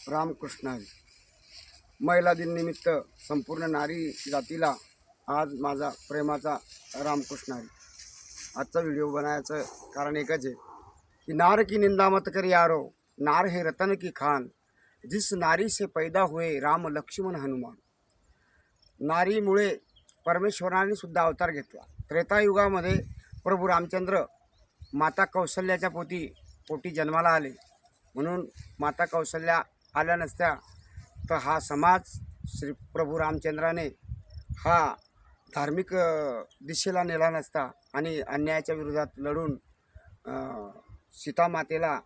रामकृष्ण हरी. महिला दिन निमित्त संपूर्ण नारी जातीला आज माझा प्रेमाचा रामकृष्ण हरी. आजचा व्हिडिओ बनायचं कारण एकच आहे कि नार की निंदा मत कर यारो, नार है रतन की खान, जिस नारी से पैदा हुए राम लक्ष्मण हनुमान. नारीमुळे परमेश्वराने सुद्धा अवतार घेतला. त्रेतायुगामध्ये प्रभू रामचंद्र माता कौशल्याच्या पोटी जन्माला आले. म्हणून माता कौशल्या आल्या नसत्या तर हा समाज श्री प्रभू रामचंद्राने हा धार्मिक दिशेला नेला नसता आणि अन्यायाच्या विरोधात लढून सीता मातेला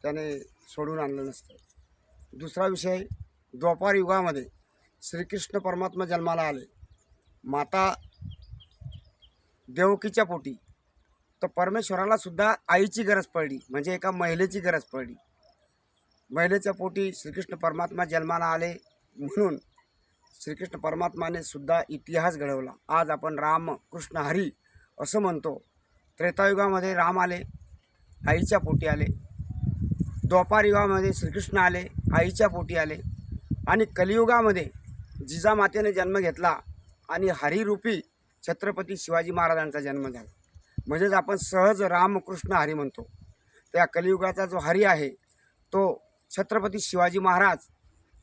त्याने सोडून आणलं नसतं. दुसरा विषय, द्वापार युगामध्ये श्रीकृष्ण परमात्मा जन्माला आले. माता देवकीच्या पोटी. तर परमेश्वराला सुद्धा आईची गरज पडली, म्हणजे एका महिलेची गरज पडली. महिलेच्या पोटी श्रीकृष्ण परमात्मा जन्माला आले म्हणून श्रीकृष्ण परमात्माने सुद्धा इतिहास घडवला. आज आपण राम कृष्ण हरी असं म्हणतो. त्रेतायुगामध्ये राम आले, आईच्या पोटी आले. द्वापार युगामध्ये श्रीकृष्ण आले, आईच्या पोटी आले. आणि कलियुगामध्ये जिजामातेने जन्म घेतला आणि हरिरूपी छत्रपती शिवाजी महाराजांचा जन्म झाला. म्हणजेच आपण सहज रामकृष्ण हरी म्हणतो. त्या कलियुगाचा जो हरी आहे तो छत्रपती शिवाजी महाराज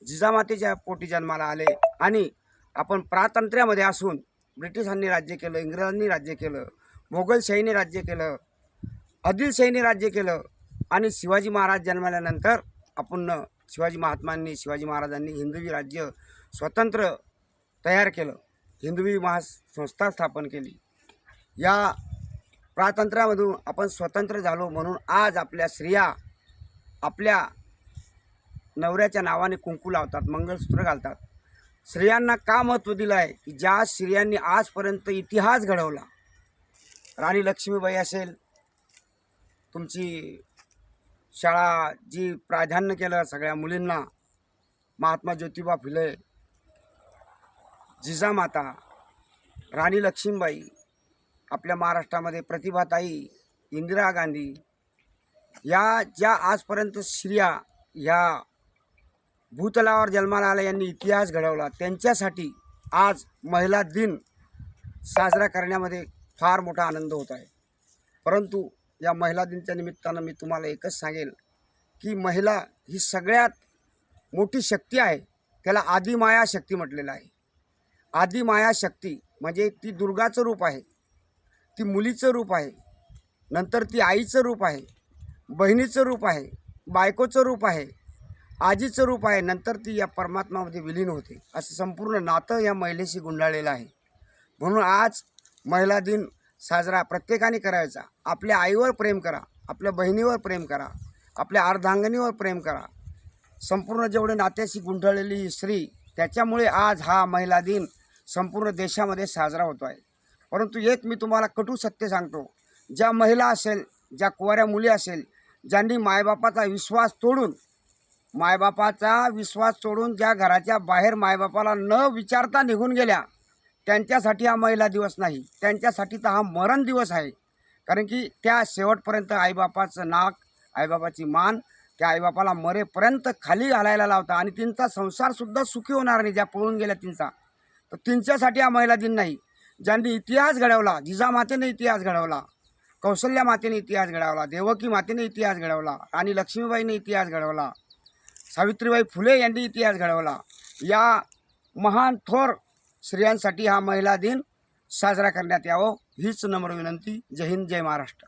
जिजामातेच्या पोटी जन्माला आले. आणि आपण प्रातंत्र्यामध्ये असून ब्रिटिशांनी राज्य केलं, इंग्रजांनी राज्य केलं, मोगलशाहीने राज्य केलं, आदिलशाहीने राज्य केलं. आणि शिवाजी महाराज जन्माल्यानंतर आपण शिवाजी महाराजांनी हिंदवी राज्य स्वतंत्र तयार केलं, हिंदवी महासंस्था स्थापन केली. या स्वातंत्र्यामधून आपण स्वतंत्र झालो म्हणून आज आपल्या स्त्रिया आपल्या नवऱ्याच्या नावाने कुंकू लावतात, मंगळसूत्र घालतात. स्त्रियांना का महत्त्व दिलं आहे की ज्या स्त्रियांनी आजपर्यंत इतिहास घडवला, राणी लक्ष्मीबाई असेल, तुमची शाळा जी प्राधान्य केलं सगळ्या मुलींना, महात्मा ज्योतिबा फुले, जिजामाता, राणी लक्ष्मीबाई, आपल्या महाराष्ट्रामध्ये प्रतिभाताई, इंदिरा गांधी, या ज्या आजपर्यंत स्त्रिया ह्या भूतलावर जन्माला आल्या, यांनी इतिहास घडवला, त्यांच्यासाठी आज महिला दिन साजरा करण्यामध्ये फार मोठा आनंद होत आहे. परंतु या महिला दिनच्या निमित्तानं मी तुम्हाला एकच सांगेल की महिला ही सगळ्यात मोठी शक्ती आहे. त्याला आदिमाया शक्ती म्हटलेलं आहे. आदिमाया शक्ती म्हणजे ती दुर्गाचं रूप आहे, ती मुलीचं रूप आहे, नंतर ती आईचं रूप आहे, बहिणीचं रूप आहे, बायकोचं रूप आहे, आजीचं रूप आहे, नंतर ती या परमात्मामध्ये विलीन होते. असं संपूर्ण नातं या महिलेशी गुंडाळलेलं आहे. म्हणून आज महिला दिन साजरा प्रत्येकाने करायचा. आपल्या आईवर प्रेम करा, आपल्या बहिणीवर प्रेम करा, आपल्या अर्धांगिनीवर प्रेम करा. संपूर्ण जेवढे नात्याशी गुंडाळलेली ही स्त्री, त्याच्यामुळे आज हा महिला दिन संपूर्ण देशामध्ये साजरा होतो आहे. परंतु एक मी तुम्हाला कटू सत्य सांगतो, ज्या महिला असेल, ज्या कुवाऱ्या मुली असेल, ज्यांनी मायबापाचा विश्वास सोडून ज्या घराच्या बाहेर मायबापाला न विचारता निघून गेल्या, त्यांच्यासाठी हा महिला दिवस नाही, त्यांच्यासाठी तर हा मरण दिवस आहे. कारण की त्या शेवटपर्यंत आईबापाचं नाक, आईबापाची मान त्या आईबापाला मरेपर्यंत खाली घालायला लावता आणि त्यांचा संसारसुद्धा सुखी होणार नाही ज्या पळून गेल्या त्यांचा. तर त्यांच्यासाठी हा महिला दिन नाही. ज्यांनी इतिहास घडवला, जिजामातेने इतिहास घडवला, कौशल्या मातेने इतिहास घडवला, देवकी मातेने इतिहास घडवला, राणी लक्ष्मीबाईने इतिहास घडवला, सावित्रीबाई फुले यांनी इतिहास घडवला. या महान थोर स्त्रियांसाठी हा महिला दिन साजरा करण्यात यावं हीच नम्र विनंती. जय हिंद, जय महाराष्ट्र.